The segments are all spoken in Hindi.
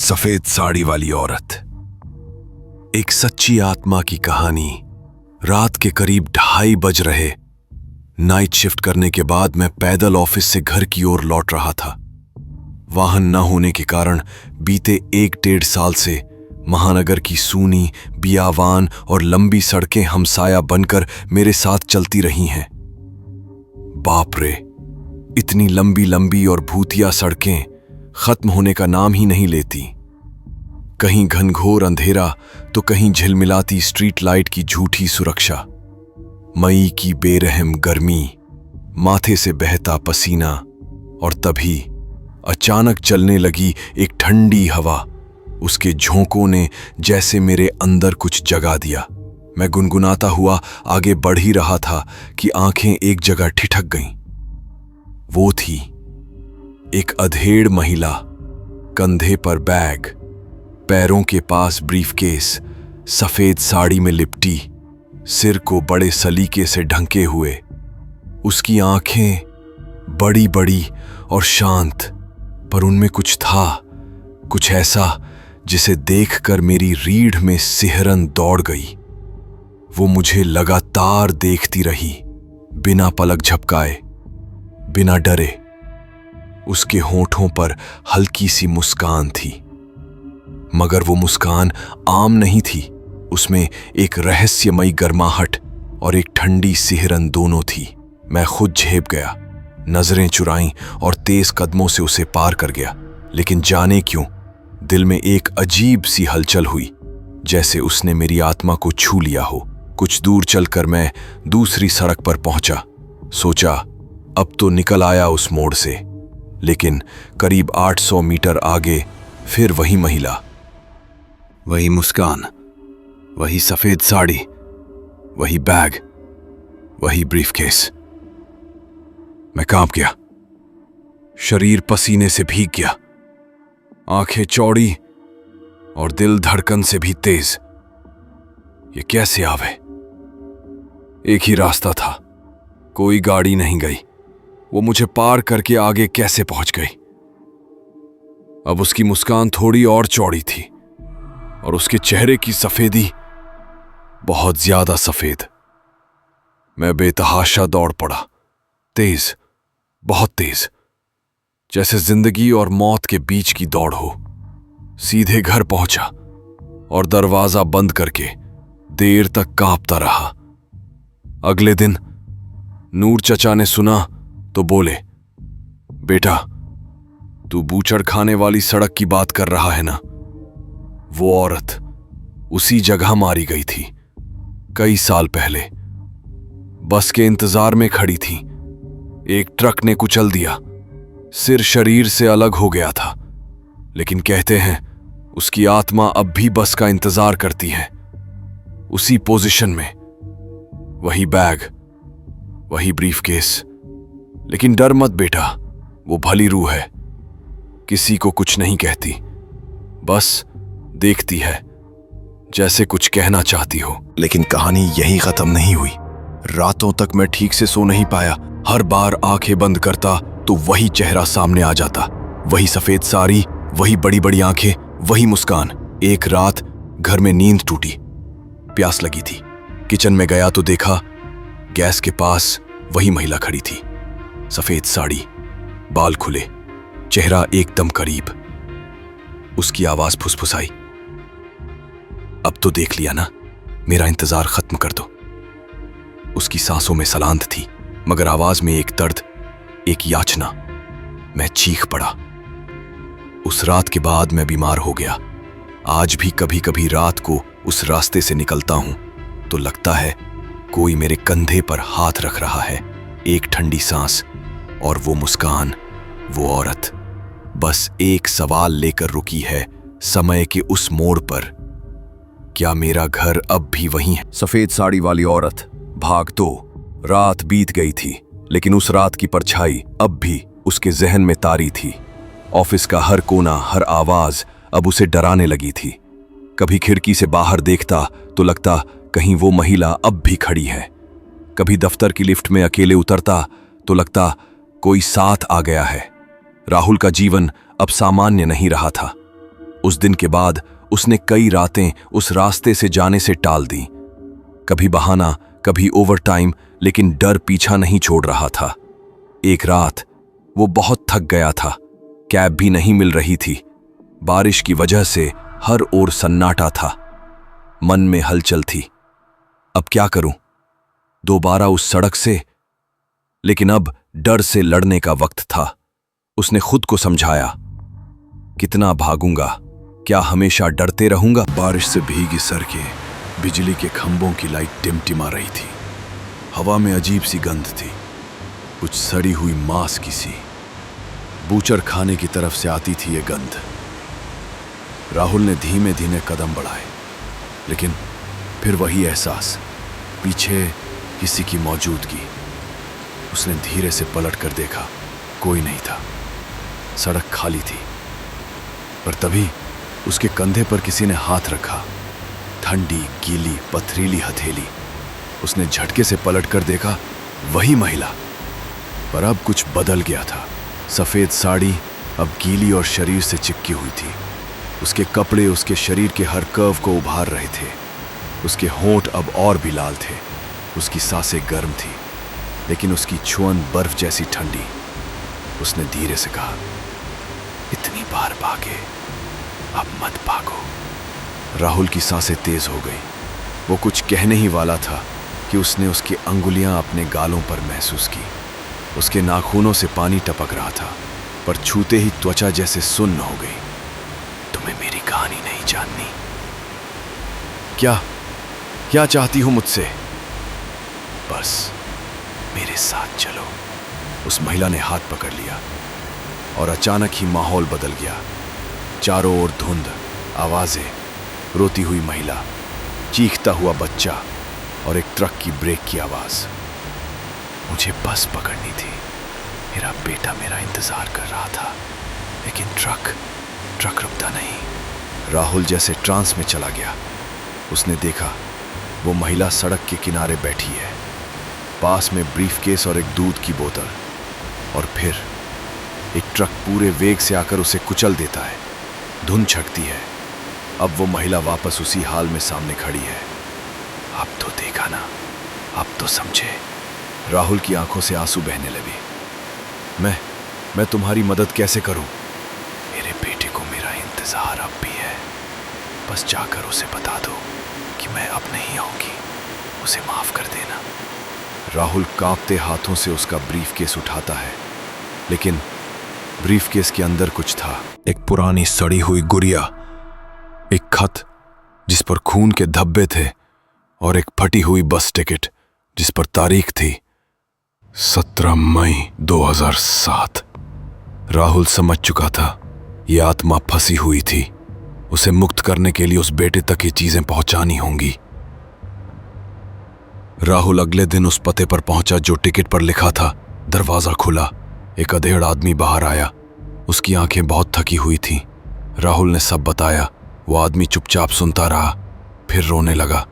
सफेद साड़ी वाली औरत। एक सच्ची आत्मा की कहानी। रात के करीब 2:30 बज रहे। नाइट शिफ्ट करने के बाद मैं पैदल ऑफिस से घर की ओर लौट रहा था। वाहन न होने के कारण बीते 1-1.5 साल से महानगर की सूनी, बियावान और लंबी सड़कें हमसाया बनकर मेरे साथ चलती रही हैं। बाप रे, इतनी लंबी लंबी और भूतिया सड़कें खत्म होने का नाम ही नहीं लेती। कहीं घनघोर अंधेरा तो कहीं झिलमिलाती स्ट्रीट लाइट की झूठी सुरक्षा। मई की बेरहम गर्मी, माथे से बहता पसीना और तभी अचानक चलने लगी एक ठंडी हवा। उसके झोंकों ने जैसे मेरे अंदर कुछ जगा दिया। मैं गुनगुनाता हुआ आगे बढ़ ही रहा था कि आंखें एक जगह ठिठक गईं। वो थी एक अधेड़ महिला, कंधे पर बैग, पैरों के पास ब्रीफकेस, सफेद साड़ी में लिपटी, सिर को बड़े सलीके से ढंके हुए। उसकी आंखें बड़ी बड़ी और शांत, पर उनमें कुछ था, कुछ ऐसा जिसे देखकर मेरी रीढ़ में सिहरन दौड़ गई। वो मुझे लगातार देखती रही, बिना पलक झपकाए, बिना डरे। उसके होठों पर हल्की सी मुस्कान थी, मगर वो मुस्कान आम नहीं थी। उसमें एक रहस्यमयी गर्माहट और एक ठंडी सिहरन दोनों थी। मैं खुद झेप गया, नजरें चुराईं और तेज कदमों से उसे पार कर गया। लेकिन जाने क्यों दिल में एक अजीब सी हलचल हुई, जैसे उसने मेरी आत्मा को छू लिया हो। कुछ दूर चलकर मैं दूसरी सड़क पर पहुंचा। सोचा अब तो निकल आया उस मोड़ से, लेकिन करीब 800 मीटर आगे फिर वही महिला, वही मुस्कान, वही सफेद साड़ी, वही बैग, वही ब्रीफकेस। मैं कांप गया, शरीर पसीने से भीग गया, आंखें चौड़ी और दिल धड़कन से भी तेज। ये कैसे आवे? एक ही रास्ता था, कोई गाड़ी नहीं गई। वो मुझे पार करके आगे कैसे पहुंच गई? अब उसकी मुस्कान थोड़ी और चौड़ी थी और उसके चेहरे की सफेदी बहुत ज्यादा सफेद। मैं बेतहाशा दौड़ पड़ा, तेज, बहुत तेज, जैसे जिंदगी और मौत के बीच की दौड़ हो। सीधे घर पहुंचा और दरवाजा बंद करके देर तक कांपता रहा। अगले दिन नूर चचा ने सुना तो बोले, बेटा, तू बूचड़ खाने वाली सड़क की बात कर रहा है ना? वो औरत उसी जगह मारी गई थी, कई साल पहले। बस के इंतजार में खड़ी थी, एक ट्रक ने कुचल दिया, सिर शरीर से अलग हो गया था। लेकिन कहते हैं उसकी आत्मा अब भी बस का इंतजार करती है, उसी पोजीशन में, वही बैग, वही ब्रीफकेस। लेकिन डर मत बेटा, वो भली रूह है, किसी को कुछ नहीं कहती, बस देखती है, जैसे कुछ कहना चाहती हो। लेकिन कहानी यही खत्म नहीं हुई। रातों तक मैं ठीक से सो नहीं पाया। हर बार आंखें बंद करता तो वही चेहरा सामने आ जाता, वही सफेद साड़ी, वही बड़ी बड़ी आंखें, वही मुस्कान। एक रात घर में नींद टूटी, प्यास लगी थी। किचन में गया तो देखा गैस के पास वही महिला खड़ी थी, सफेद साड़ी, बाल खुले, चेहरा एकदम करीब। उसकी आवाज फुसफुसाई, अब तो देख लिया ना, मेरा इंतजार खत्म कर दो। उसकी सांसों में सलांत थी, मगर आवाज में एक दर्द, एक याचना। मैं चीख पड़ा। उस रात के बाद मैं बीमार हो गया। आज भी कभी कभी रात को उस रास्ते से निकलता हूं तो लगता है कोई मेरे कंधे पर हाथ रख रहा है। एक ठंडी सांस और वो मुस्कान, वो औरत बस एक सवाल लेकर रुकी है समय के उस मोड़ पर। क्या मेरा घर अब भी वही है? सफेद साड़ी वाली औरत, भाग 2। रात बीत गई थी, लेकिन उस रात की परछाई अब भी उसके जहन में तारी थी। ऑफिस का हर कोना, हर आवाज अब उसे डराने लगी थी। कभी खिड़की से बाहर देखता तो लगता कहीं वो महिला अब भी खड़ी है। कभी दफ्तर की लिफ्ट में अकेले उतरता तो लगता कोई साथ आ गया है। राहुल का जीवन अब सामान्य नहीं रहा था। उस दिन के बाद उसने कई रातें उस रास्ते से जाने से टाल दी। कभी बहाना, कभी ओवरटाइम, लेकिन डर पीछा नहीं छोड़ रहा था। एक रात वो बहुत थक गया था। कैब भी नहीं मिल रही थी। बारिश की वजह से हर ओर सन्नाटा था। मन में हलचल थी। अब क्या करूं? दोबारा उस सड़क से? लेकिन अब डर से लड़ने का वक्त था। उसने खुद को समझाया, कितना भागूंगा? क्या हमेशा डरते रहूंगा? बारिश से भीगी सड़कें, बिजली के खंभों की लाइट टिमटिमा रही थी। हवा में अजीब सी गंध थी, कुछ सड़ी हुई मांस की सी। बूचर खाने की तरफ से आती थी ये गंध। राहुल ने धीमे धीमे कदम बढ़ाए, लेकिन फिर वही एहसास, पीछे किसी की मौजूदगी। उसने धीरे से पलट कर देखा, कोई नहीं था। सड़क खाली थी। पर तभी उसके कंधे पर किसी ने हाथ रखा। ठंडी, गीली, पथरीली हथेली। उसने झटके से पलट कर देखा, वही महिला। पर अब कुछ बदल गया था। सफेद साड़ी अब गीली और शरीर से चिपकी हुई थी। उसके कपड़े उसके शरीर के हर कर्व को उभार रहे थे। उसके होंठ अब और भी लाल थे। उसकी सांसें गर्म थी, लेकिन उसकी छुअन बर्फ जैसी ठंडी। उसने धीरे से कहा, इतनी बार भागे, अब मत भागो। राहुल की सांसें तेज हो गई। वो कुछ कहने ही वाला था कि उसने उसकी अंगुलियां अपने गालों पर महसूस की। उसके नाखूनों से पानी टपक रहा था, पर छूते ही त्वचा जैसे सुन्न हो गई। तुम्हें मेरी कहानी नहीं जाननी। क्या चाहती हो मुझसे? बस मेरे साथ चलो। उस महिला ने हाथ पकड़ लिया और अचानक ही माहौल बदल गया। चारों ओर धुंध, आवाजें, रोती हुई महिला, चीखता हुआ बच्चा और एक ट्रक की ब्रेक की आवाज। मुझे बस पकड़नी थी। मेरा बेटा मेरा इंतजार कर रहा था, लेकिन ट्रक रुकता नहीं। राहुल जैसे ट्रांस में चला गया। उसने देखा वो महिला सड़क के किनारे बैठी है, पास में ब्रीफकेस और एक दूध की बोतल। और फिर एक ट्रक पूरे वेग से आकर उसे कुचल देता है। धुंध छटती है। अब वो महिला वापस उसी हाल में सामने खड़ी है। अब तो देखा ना, अब तो समझे। राहुल की आंखों से आंसू बहने लगे। मैं तुम्हारी मदद कैसे करूं? मेरे बेटे को मेरा इंतजार अब भी है। बस जाकर उसे बता दो कि मैं अब नहीं आऊंगी। उसे माफ कर देना। राहुल कांपते हाथों से उसका ब्रीफकेस उठाता है, लेकिन ब्रीफकेस के अंदर कुछ था। एक पुरानी सड़ी हुई गुड़िया, एक खत जिस पर खून के धब्बे थे, और एक फटी हुई बस टिकट जिस पर तारीख थी 17 मई 2007। राहुल समझ चुका था ये आत्मा फंसी हुई थी। उसे मुक्त करने के लिए उस बेटे तक ये चीजें पहुंचानी होंगी। राहुल अगले दिन उस पते पर पहुंचा जो टिकट पर लिखा था। दरवाजा खुला। एक अधेड़ आदमी बाहर आया। उसकी आंखें बहुत थकी हुई थीं। राहुल ने सब बताया। वो आदमी चुपचाप सुनता रहा, फिर रोने लगा।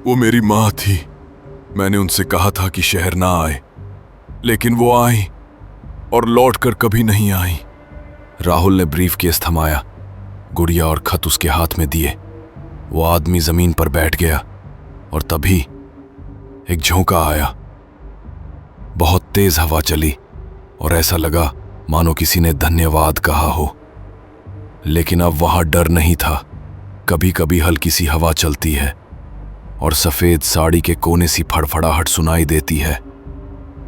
वो मेरी मां थी। मैंने उनसे कहा था कि शहर ना आए, लेकिन वो आई और लौटकर कभी नहीं आई। राहुल ने ब्रीफकेस थमाया, गुड़िया और खत उसके हाथ में दिए। वो आदमी जमीन पर बैठ गया और तभी एक झोंका आया। बहुत तेज हवा चली और ऐसा लगा मानो किसी ने धन्यवाद कहा हो। लेकिन अब वहां डर नहीं था। कभी कभी हल्की सी हवा चलती है और सफेद साड़ी के कोने सी फड़फड़ाहट सुनाई देती है,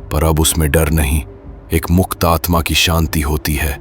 पर अब उसमें डर नहीं, एक मुक्त आत्मा की शांति होती है।